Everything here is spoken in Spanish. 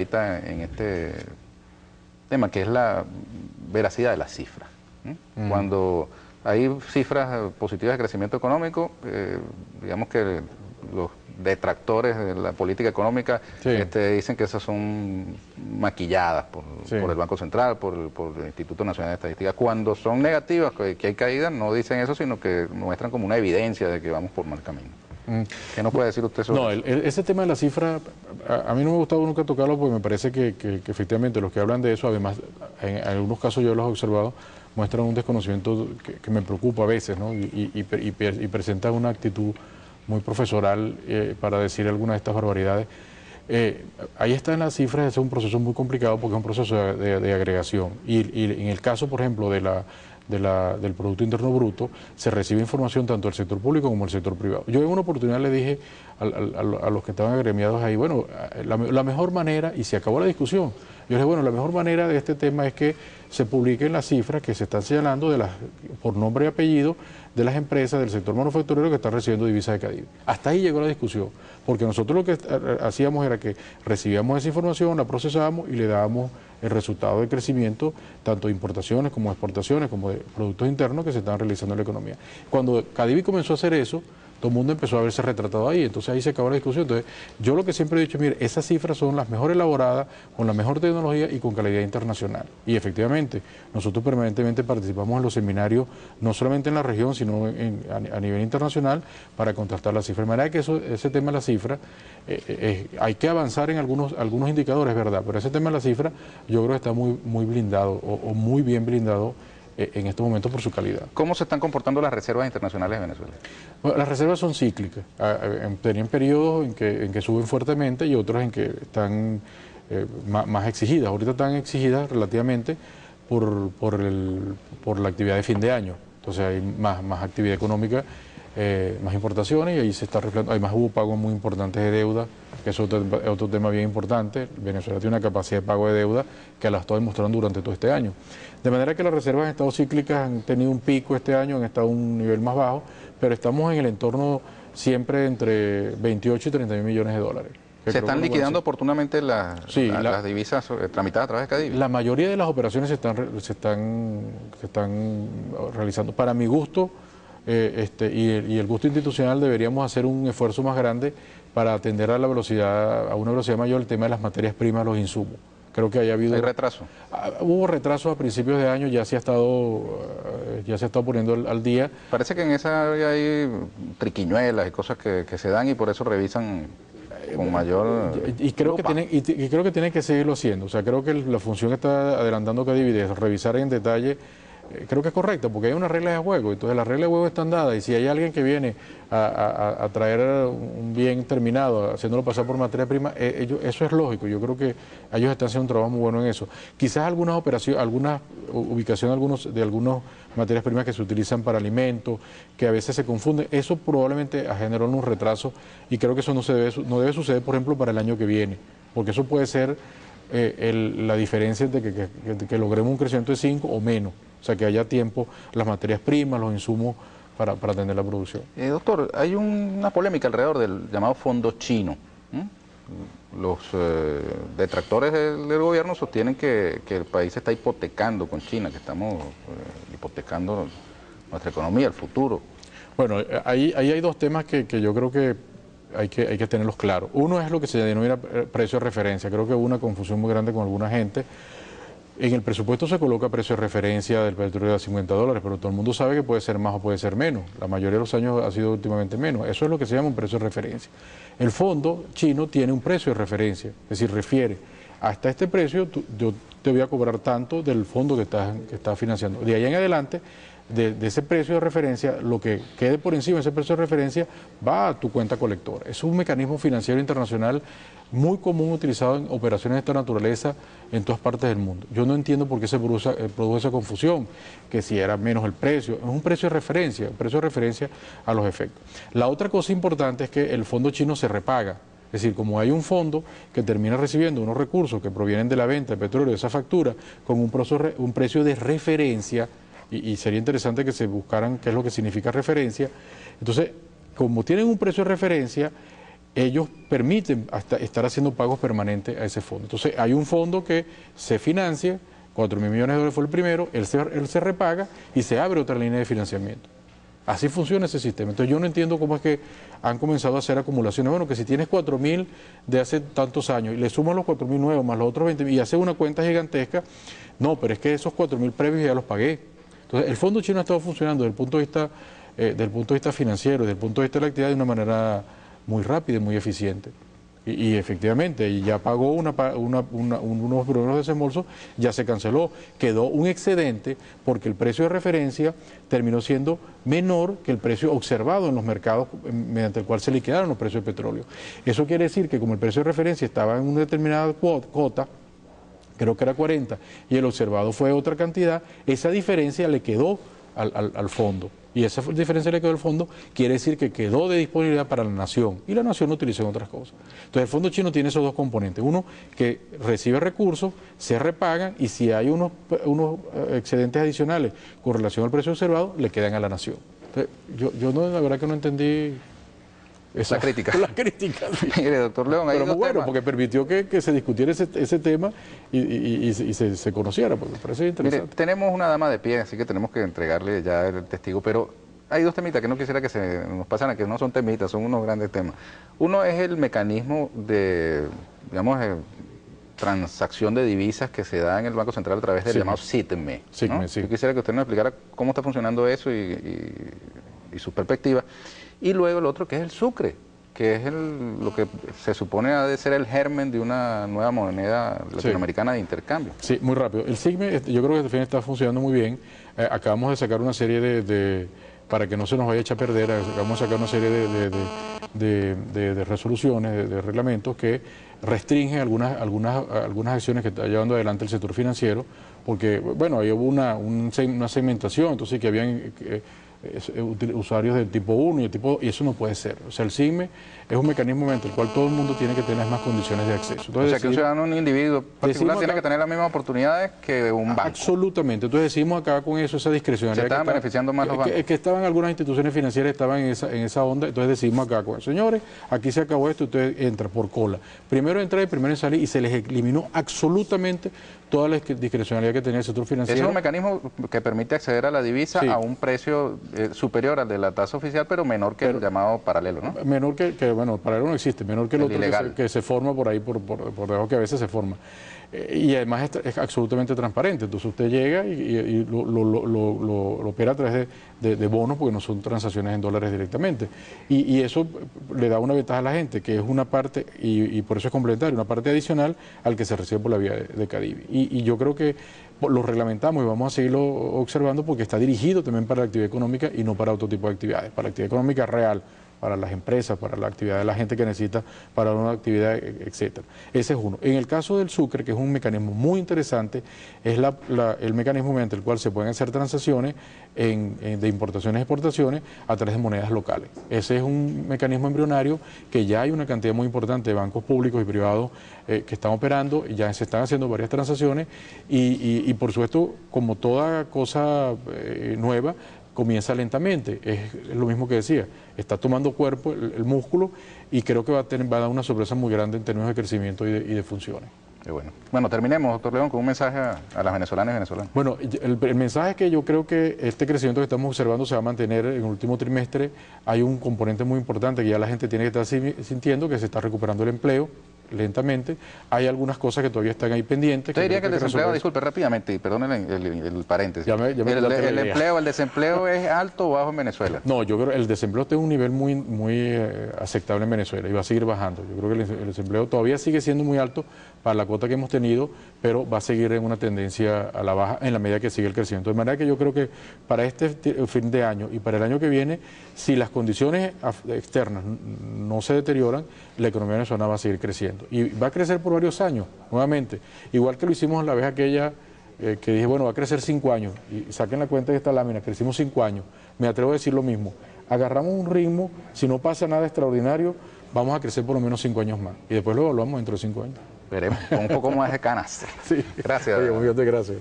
en este tema, que es la veracidad de las cifras. Cuando hay cifras positivas de crecimiento económico, digamos que los detractores de la política económica dicen que esas son maquilladas por el Banco Central, por el Instituto Nacional de Estadística. Cuando son negativas, que hay caídas, no dicen eso, sino que muestran como una evidencia de que vamos por mal camino. ¿Qué nos puede decir usted sobre eso? Ese tema de la cifra, a mí no me ha gustado nunca tocarlo porque me parece que efectivamente los que hablan de eso, además, en algunos casos yo los he observado, muestran un desconocimiento que me preocupa a veces, ¿no? Y presentan una actitud muy profesoral para decir algunas de estas barbaridades. Ahí están las cifras, es un proceso muy complicado porque es un proceso de agregación. Y en el caso, por ejemplo, del Producto Interno Bruto, se recibe información tanto del sector público como del sector privado. Yo en una oportunidad le dije a los que estaban agremiados ahí, bueno, la mejor manera, y se acabó la discusión, yo les dije, bueno, la mejor manera de este tema es que se publiquen las cifras que se están señalando por nombre y apellido de las empresas del sector manufacturero que están recibiendo divisas de Cadivi. Hasta ahí llegó la discusión, porque nosotros lo que hacíamos era que recibíamos esa información, la procesábamos y le dábamos el resultado de crecimiento, tanto de importaciones como de exportaciones, como de productos internos que se estaban realizando en la economía. Cuando Cadivi comenzó a hacer eso, todo el mundo empezó a verse retratado ahí, entonces ahí se acabó la discusión. Entonces, yo lo que siempre he dicho, mire, esas cifras son las mejor elaboradas, con la mejor tecnología y con calidad internacional. Y efectivamente, nosotros permanentemente participamos en los seminarios, no solamente en la región, sino a nivel internacional, para contrastar las cifras. De manera que ese tema de la cifra, hay que avanzar en algunos indicadores, ¿verdad? Pero ese tema de la cifra, yo creo que está muy blindado, o muy bien blindado, en estos momentos por su calidad. ¿Cómo se están comportando las reservas internacionales de Venezuela? Bueno, las reservas son cíclicas, tienen periodos en que suben fuertemente y otros en que están más exigidas. Ahorita están exigidas relativamente por la actividad de fin de año, entonces hay más actividad económica, más importaciones y ahí se está reflejando. Además hubo pagos muy importantes de deuda, que es otro tema bien importante. Venezuela tiene una capacidad de pago de deuda que la está demostrando durante todo este año. De manera que las reservas en estado cíclicas han tenido un pico este año, han estado a un nivel más bajo, pero estamos en el entorno siempre entre 28 y 30 mil millones de dólares. ¿Se están liquidando oportunamente las divisas tramitadas a través de Cadivi? La mayoría de las operaciones se están realizando. Para mi gusto, y el gusto institucional, deberíamos hacer un esfuerzo más grande para atender a una velocidad mayor el tema de las materias primas, los insumos. Creo que haya habido... ¿Hay retraso? Hubo retrasos a principios de año, ya se ha estado poniendo al día. Parece que en esa área hay triquiñuelas y cosas que se dan y por eso revisan con mayor y creo que tienen que seguirlo haciendo. O sea, creo que la función que está adelantando Cadivi de revisar en detalle, creo que es correcta, porque hay unas reglas de juego. Entonces las reglas de juego están dadas y si hay alguien que viene a traer un bien terminado, haciéndolo pasar por materia prima, eso es lógico. Yo creo que ellos están haciendo un trabajo muy bueno en eso. Quizás algunas operaciones, alguna ubicación de algunas materias primas que se utilizan para alimentos, que a veces se confunden, eso probablemente ha generado un retraso y creo que eso no debe suceder, por ejemplo, para el año que viene, porque eso puede ser la diferencia entre que logremos un crecimiento de 5 o menos. O sea, que haya tiempo, las materias primas, los insumos para atender la producción. Doctor, hay una polémica alrededor del llamado fondo chino. Los detractores del gobierno sostienen que el país se está hipotecando con China, que estamos hipotecando nuestra economía, el futuro. Bueno, ahí hay dos temas que yo creo que hay que tenerlos claros. Uno es lo que se denomina precio de referencia. Creo que hubo una confusión muy grande con alguna gente. En el presupuesto se coloca precio de referencia del petróleo de $50, pero todo el mundo sabe que puede ser más o puede ser menos. La mayoría de los años ha sido últimamente menos. Eso es lo que se llama un precio de referencia. El fondo chino tiene un precio de referencia, es decir, refiere hasta este precio yo te voy a cobrar tanto del fondo que estás financiando. De ahí en adelante, de ese precio de referencia, lo que quede por encima de ese precio de referencia va a tu cuenta colectora. Es un mecanismo financiero internacional muy común utilizado en operaciones de esta naturaleza en todas partes del mundo. Yo no entiendo por qué se produjo esa confusión, que si era menos el precio. Es un precio de referencia a los efectos. La otra cosa importante es que el fondo chino se repaga. Es decir, como hay un fondo que termina recibiendo unos recursos que provienen de la venta de petróleo, de esa factura, con un precio de referencia, y sería interesante que se buscaran qué es lo que significa referencia. Entonces, como tienen un precio de referencia, ellos permiten hasta estar haciendo pagos permanentes a ese fondo. Entonces hay un fondo que se financia, 4.000 millones de dólares fue el primero, él se repaga y se abre otra línea de financiamiento. Así funciona ese sistema. Entonces yo no entiendo cómo es que han comenzado a hacer acumulaciones. Bueno, que si tienes 4.000 de hace tantos años y le sumas los 4.000 nuevos más los otros 20.000 y haces una cuenta gigantesca, no, pero es que esos 4.000 previos ya los pagué. Entonces el fondo chino ha estado funcionando desde el punto de vista financiero, desde el punto de vista de la actividad de una manera muy rápida y muy eficiente. Y efectivamente, ya pagó unos primeros desembolsos, ya se canceló, quedó un excedente porque el precio de referencia terminó siendo menor que el precio observado en los mercados mediante el cual se liquidaron los precios de petróleo. Eso quiere decir que como el precio de referencia estaba en una determinada cuota, creo que era 40, y el observado fue otra cantidad, esa diferencia le quedó al fondo. Y esa diferencia le quedó al fondo, quiere decir que quedó de disponibilidad para la nación, y la nación lo utilizó en otras cosas. Entonces el fondo chino tiene esos dos componentes, uno que recibe recursos, se repagan, y si hay unos excedentes adicionales con relación al precio observado, le quedan a la nación. Entonces, yo no, la verdad que no entendí la crítica. La crítica, sí. Mire, doctor León, hay pero muy bueno, temas. porque permitió que se discutiera ese tema y se conociera, porque me parece interesante. Mire, tenemos una dama de pie, así que tenemos que entregarle ya el testigo, pero hay dos temitas que no quisiera que se nos pasaran, que no son temitas, son unos grandes temas. Uno es el mecanismo de, digamos, transacción de divisas que se da en el Banco Central a través del llamado SITME. ¿No? Sí. Yo quisiera que usted nos explicara cómo está funcionando eso y su perspectiva. Y luego el otro que es el sucre, que es lo que se supone ha de ser el germen de una nueva moneda latinoamericana de intercambio. Sí, muy rápido. El SIGME, yo creo que al fin está funcionando muy bien. Acabamos de sacar una serie para que no se nos vaya a echar a perder, acabamos de sacar una serie de resoluciones, de reglamentos que restringen algunas acciones que está llevando adelante el sector financiero, porque, bueno, ahí hubo una segmentación, entonces que habían usuarios del tipo 1 y eso no puede ser. O sea, el SIGME es un mecanismo mediante el cual todo el mundo tiene que tener las mismas condiciones de acceso. Entonces, o sea, que un ciudadano, un individuo particular tiene que tener las mismas oportunidades que un banco. Absolutamente. Entonces decimos acá con eso esa discrecionalidad. Se estaban beneficiando más los bancos. Que estaban algunas instituciones financieras, estaban en esa onda, entonces decimos acá con eso. Señores, aquí se acabó esto, usted entra por cola. Primero entra y primero en salir, y se les eliminó absolutamente toda la discrecionalidad que tenía el sector financiero. Ese es un mecanismo que permite acceder a la divisa a un precio superior al de la tasa oficial, pero menor que el llamado paralelo, ¿no? Menor bueno, paralelo no existe, menor que el otro que se forma por ahí, por debajo, que a veces se forma. Y además es absolutamente transparente, entonces usted llega y lo opera a través de bonos, porque no son transacciones en dólares directamente. Y eso le da una ventaja a la gente, que es una parte, y por eso es complementario, una parte adicional al que se recibe por la vía de Cadivi. Y yo creo que lo reglamentamos y vamos a seguirlo observando porque está dirigido también para la actividad económica y no para otro tipo de actividades, para la actividad económica real, para las empresas, para la actividad de la gente que necesita para una actividad, etcétera. Ese es uno. En el caso del sucre, que es un mecanismo muy interesante, es el mecanismo mediante el cual se pueden hacer transacciones de importaciones y exportaciones a través de monedas locales. Ese es un mecanismo embrionario que ya hay una cantidad muy importante de bancos públicos y privados que están operando, y ya se están haciendo varias transacciones y por supuesto, como toda cosa nueva, comienza lentamente, es lo mismo que decía, está tomando cuerpo el músculo, y creo que va a dar una sorpresa muy grande en términos de crecimiento y de funciones. Bueno, terminemos, doctor León, con un mensaje a las venezolanas y venezolanos. Bueno, el mensaje es que yo creo que este crecimiento que estamos observando se va a mantener en el último trimestre. Hay un componente muy importante que ya la gente tiene que estar sintiendo, que se está recuperando el empleo lentamente. Hay algunas cosas que todavía están ahí pendientes. ¿Usted diría que el desempleo, disculpe rápidamente, y perdone el paréntesis, el desempleo es alto o bajo en Venezuela? No, yo creo que el desempleo está en un nivel muy aceptable en Venezuela y va a seguir bajando. Yo creo que el desempleo todavía sigue siendo muy alto para la cuota que hemos tenido, pero va a seguir en una tendencia a la baja en la medida que sigue el crecimiento. De manera que yo creo que para este fin de año y para el año que viene, si las condiciones externas no se deterioran, la economía venezolana va a seguir creciendo. Y va a crecer por varios años, nuevamente. Igual que lo hicimos la vez aquella que dije, bueno, va a crecer 5 años. Y saquen la cuenta de esta lámina, crecimos 5 años. Me atrevo a decir lo mismo. Agarramos un ritmo, si no pasa nada extraordinario, vamos a crecer por lo menos 5 años más. Y después lo evaluamos dentro de 5 años. Veremos, con un poco más de canas. Sí. Gracias. Oye, muy bien, gracias.